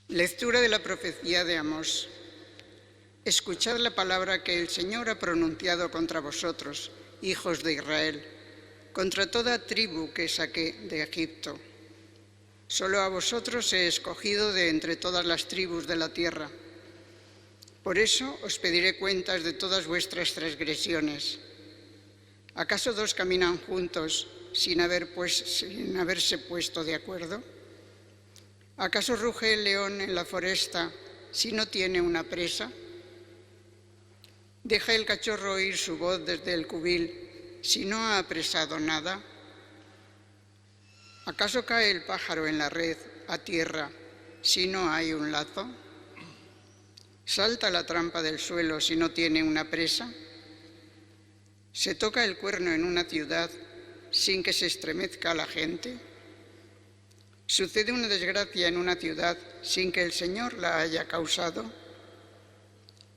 Lectura de la profecía de Amós. Escuchad la palabra que el Señor ha pronunciado contra vosotros, hijos de Israel, contra toda tribu que saqué de Egipto. Solo a vosotros he escogido de entre todas las tribus de la tierra. Por eso os pediré cuentas de todas vuestras transgresiones. ¿Acaso dos caminan juntos sin haberse puesto de acuerdo? ¿Acaso ruge el león en la foresta si no tiene una presa? ¿Deja el cachorro oír su voz desde el cubil si no ha apresado nada? ¿Acaso cae el pájaro en la red a tierra si no hay un lazo? ¿Salta la trampa del suelo si no tiene una presa? ¿Se toca el cuerno en una ciudad sin que se estremezca la gente? ¿Sucede una desgracia en una ciudad sin que el Señor la haya causado?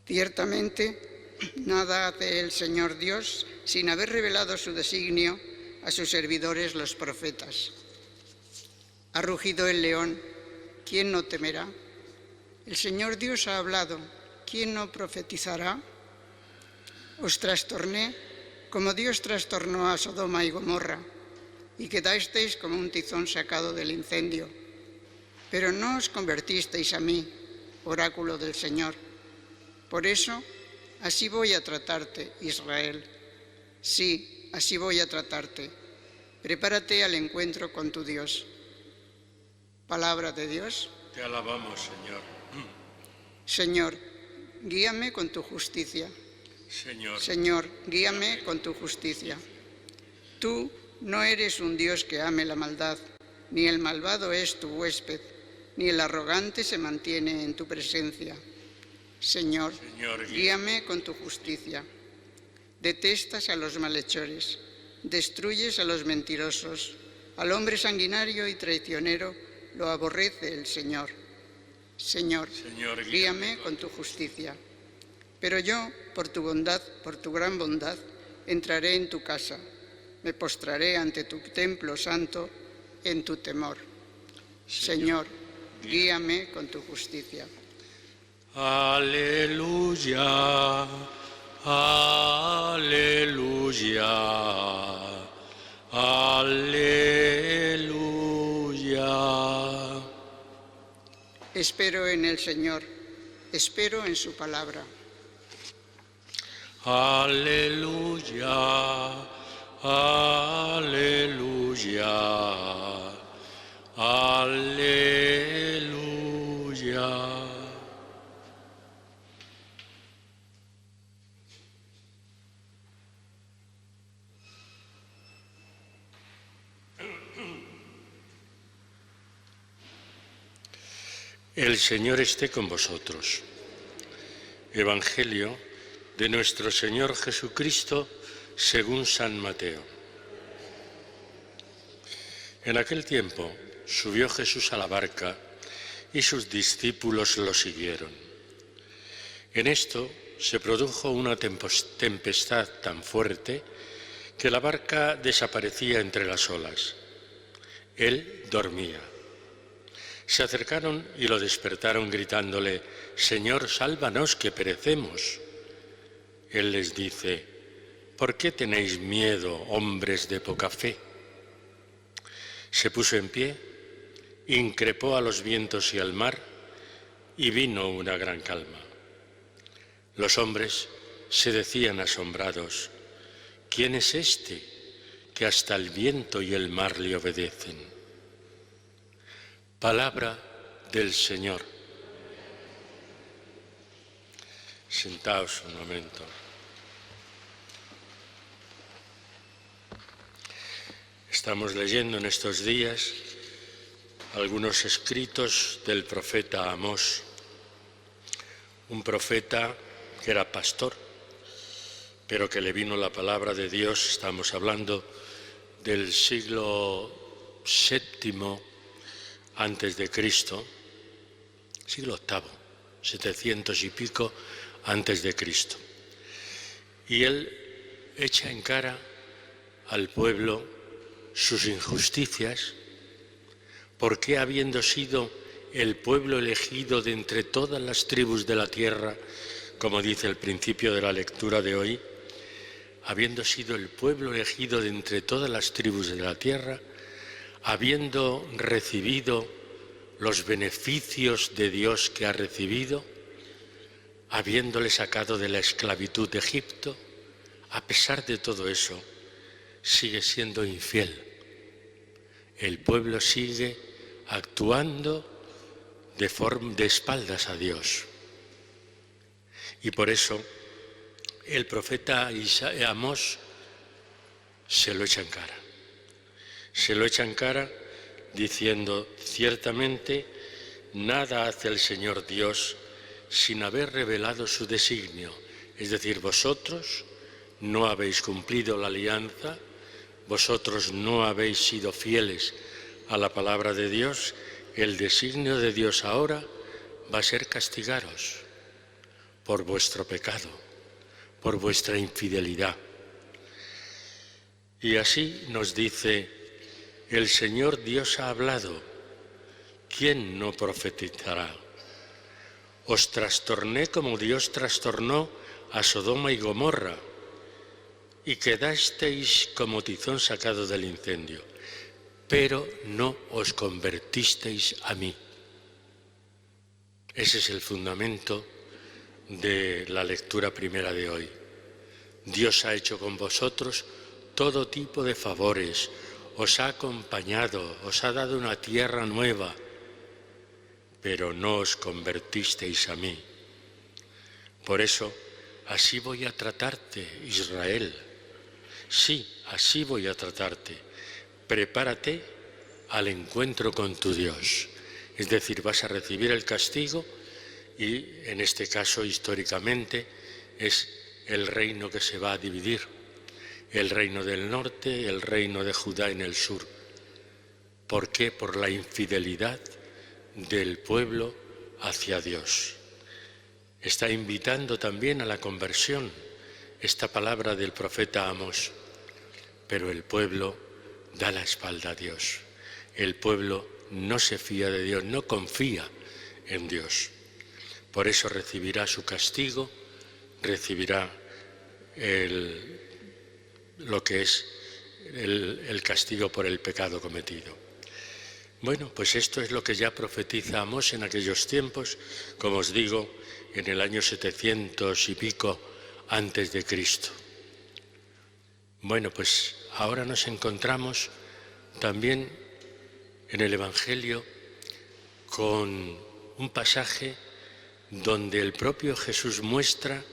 Ciertamente, nada hace el Señor Dios sin haber revelado su designio a sus servidores los profetas. Ha rugido el león, ¿quién no temerá? El Señor Dios ha hablado, ¿quién no profetizará? Os trastorné como Dios trastornó a Sodoma y Gomorra, y quedasteis como un tizón sacado del incendio. Pero no os convertisteis a mí, oráculo del Señor. Por eso, así voy a tratarte, Israel. Sí, así voy a tratarte. Prepárate al encuentro con tu Dios. Palabra de Dios. Te alabamos, Señor. Señor, guíame con tu justicia. Señor, guíame con tu justicia. Tú no eres un Dios que ame la maldad, ni el malvado es tu huésped, ni el arrogante se mantiene en tu presencia. Señor, guíame con tu justicia. Detestas a los malhechores, destruyes a los mentirosos, al hombre sanguinario y traicionero lo aborrece el Señor. Señor, guíame con tu justicia. Pero yo, por tu bondad, por tu gran bondad, entraré en tu casa. Me postraré ante tu templo santo en tu temor. Señor, guíame con tu justicia. Aleluya, aleluya, aleluya. Espero en el Señor, espero en su palabra. Aleluya, aleluya, aleluya. El Señor esté con vosotros. Evangelio de nuestro Señor Jesucristo según San Mateo. En aquel tiempo subió Jesús a la barca y sus discípulos lo siguieron. En esto se produjo una tempestad tan fuerte que la barca desaparecía entre las olas. Él dormía. Se acercaron y lo despertaron gritándole: «Señor, sálvanos, que perecemos». Él les dice: «¿Por qué tenéis miedo, hombres de poca fe?». Se puso en pie, increpó a los vientos y al mar, y vino una gran calma. Los hombres se decían asombrados: «¿Quién es este que hasta el viento y el mar le obedecen?». Palabra del Señor. Sentaos un momento. Estamos leyendo en estos días algunos escritos del profeta Amós, un profeta que era pastor, pero que le vino la palabra de Dios. Estamos hablando del siglo VII antes de Cristo, siglo VIII, 700 y pico antes de Cristo. Y él echa en cara al pueblo sus injusticias, porque habiendo sido el pueblo elegido de entre todas las tribus de la tierra, como dice el principio de la lectura de hoy, habiendo sido el pueblo elegido de entre todas las tribus de la tierra, habiendo recibido los beneficios de Dios que ha recibido, habiéndole sacado de la esclavitud de Egipto, a pesar de todo eso, sigue siendo infiel. El pueblo sigue actuando de espaldas a Dios. Y por eso el profeta Amós se lo echa en cara. Se lo echa en cara diciendo, ciertamente, nada hace el Señor Dios sin haber revelado su designio. Es decir, vosotros no habéis cumplido la alianza, vosotros no habéis sido fieles a la palabra de Dios. El designio de Dios ahora va a ser castigaros por vuestro pecado, por vuestra infidelidad. Y así nos dice, el Señor Dios ha hablado, ¿quién no profetizará? Os trastorné como Dios trastornó a Sodoma y Gomorra, y quedasteis como tizón sacado del incendio, pero no os convertisteis a mí. Ese es el fundamento de la lectura primera de hoy. Dios ha hecho con vosotros todo tipo de favores, os ha acompañado, os ha dado una tierra nueva, pero no os convertisteis a mí. Por eso, así voy a tratarte, Israel. Sí, así voy a tratarte. Prepárate al encuentro con tu Dios. Es decir, vas a recibir el castigo y, en este caso, históricamente, es el reino que se va a dividir. El reino del norte, el reino de Judá en el sur. ¿Por qué? Por la infidelidad del pueblo hacia Dios. Está invitando también a la conversión esta palabra del profeta Amós, pero el pueblo da la espalda a Dios. El pueblo no se fía de Dios, no confía en Dios. Por eso recibirá su castigo, recibirá lo que es el castigo por el pecado cometido. Bueno, pues esto es lo que ya profetiza Amós en aquellos tiempos, como os digo, en el año 700 y pico antes de Cristo. Bueno, pues ahora nos encontramos también en el Evangelio con un pasaje donde el propio Jesús muestra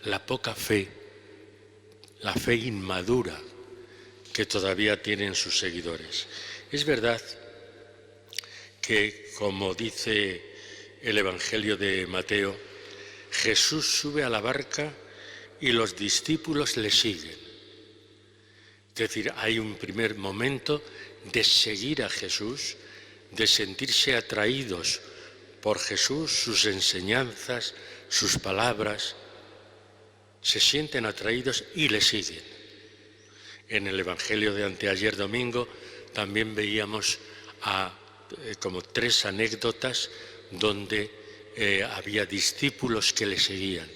la poca fe, la fe inmadura que todavía tienen sus seguidores. Es verdad que, como dice el Evangelio de Mateo, Jesús sube a la barca y los discípulos le siguen. Es decir, hay un primer momento de seguir a Jesús, de sentirse atraídos por Jesús, sus enseñanzas, sus palabras. Se sienten atraídos y le siguen. En el Evangelio de anteayer domingo también veíamos como 3 anécdotas donde había discípulos que le seguían.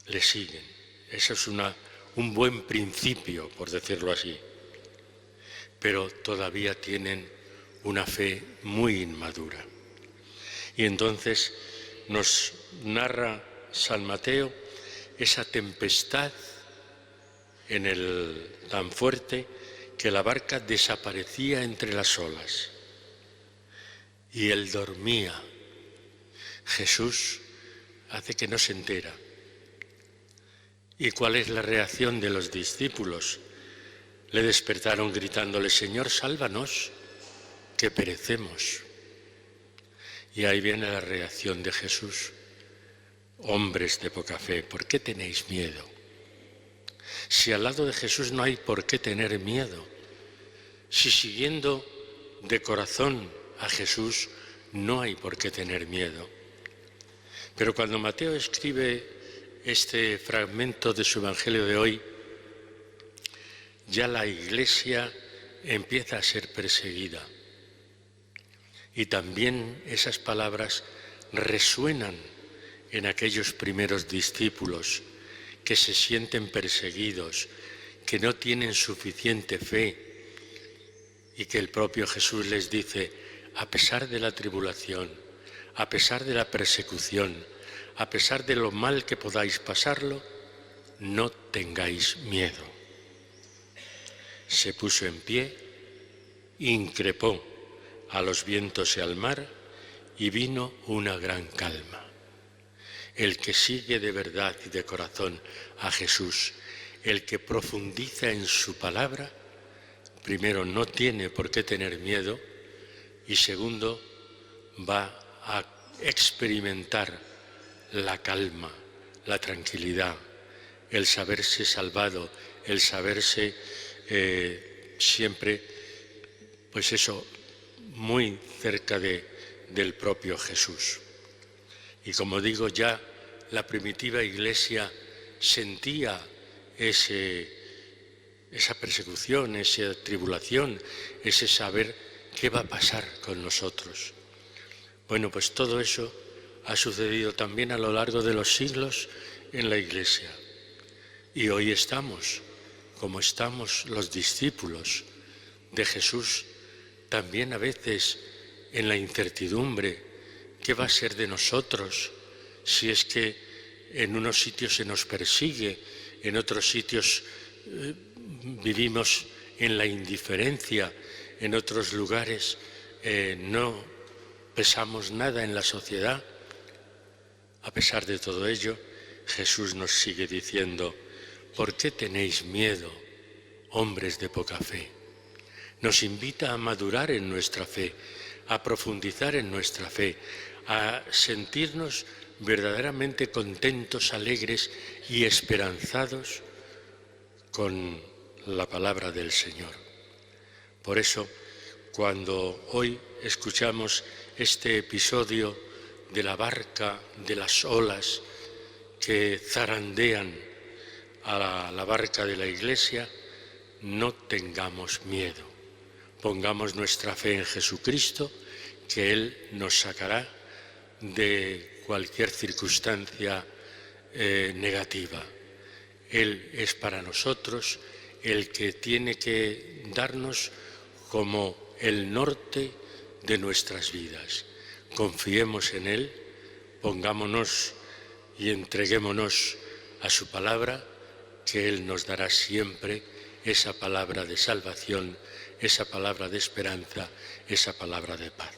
Le siguen. Eso es un buen principio, por decirlo así. Pero todavía tienen una fe muy inmadura. Y entonces nos narra San Mateo esa tempestad tan fuerte que la barca desaparecía entre las olas y él dormía. Jesús hace que no se entera. ¿Y cuál es la reacción de los discípulos? Le despertaron gritándole, Señor, sálvanos, que perecemos. Y ahí viene la reacción de Jesús. Hombres de poca fe, ¿por qué tenéis miedo? Si al lado de Jesús no hay por qué tener miedo, si siguiendo de corazón a Jesús no hay por qué tener miedo. Pero cuando Mateo escribe este fragmento de su Evangelio de hoy, ya la Iglesia empieza a ser perseguida. Y también esas palabras resuenan en aquellos primeros discípulos que se sienten perseguidos, que no tienen suficiente fe, y que el propio Jesús les dice: a pesar de la tribulación, a pesar de la persecución, a pesar de lo mal que podáis pasarlo, no tengáis miedo. Se puso en pie, increpó a los vientos y al mar, y vino una gran calma. El que sigue de verdad y de corazón a Jesús, el que profundiza en su palabra, primero, no tiene por qué tener miedo, y segundo, va a experimentar la calma, la tranquilidad, el saberse salvado, el saberse siempre, pues eso, muy cerca del propio Jesús. Y como digo, ya la primitiva Iglesia sentía esa persecución, esa tribulación, ese saber qué va a pasar con nosotros. Bueno, pues todo eso ha sucedido también a lo largo de los siglos en la Iglesia. Y hoy estamos, como estamos los discípulos de Jesús, también a veces en la incertidumbre: ¿qué va a ser de nosotros si es que en unos sitios se nos persigue, en otros sitios vivimos en la indiferencia, en otros lugares no pesamos nada en la sociedad? A pesar de todo ello, Jesús nos sigue diciendo: ¿por qué tenéis miedo, hombres de poca fe? Nos invita a madurar en nuestra fe, a profundizar en nuestra fe, a sentirnos verdaderamente contentos, alegres y esperanzados con la palabra del Señor. Por eso, cuando hoy escuchamos este episodio de la barca, de las olas que zarandean a la barca de la Iglesia, no tengamos miedo. Pongamos nuestra fe en Jesucristo, que Él nos sacará de cualquier circunstancia negativa. Él es para nosotros el que tiene que darnos como el norte de nuestras vidas. Confiemos en Él, pongámonos y entreguémonos a su palabra, que Él nos dará siempre esa palabra de salvación, esa palabra de esperanza, esa palabra de paz.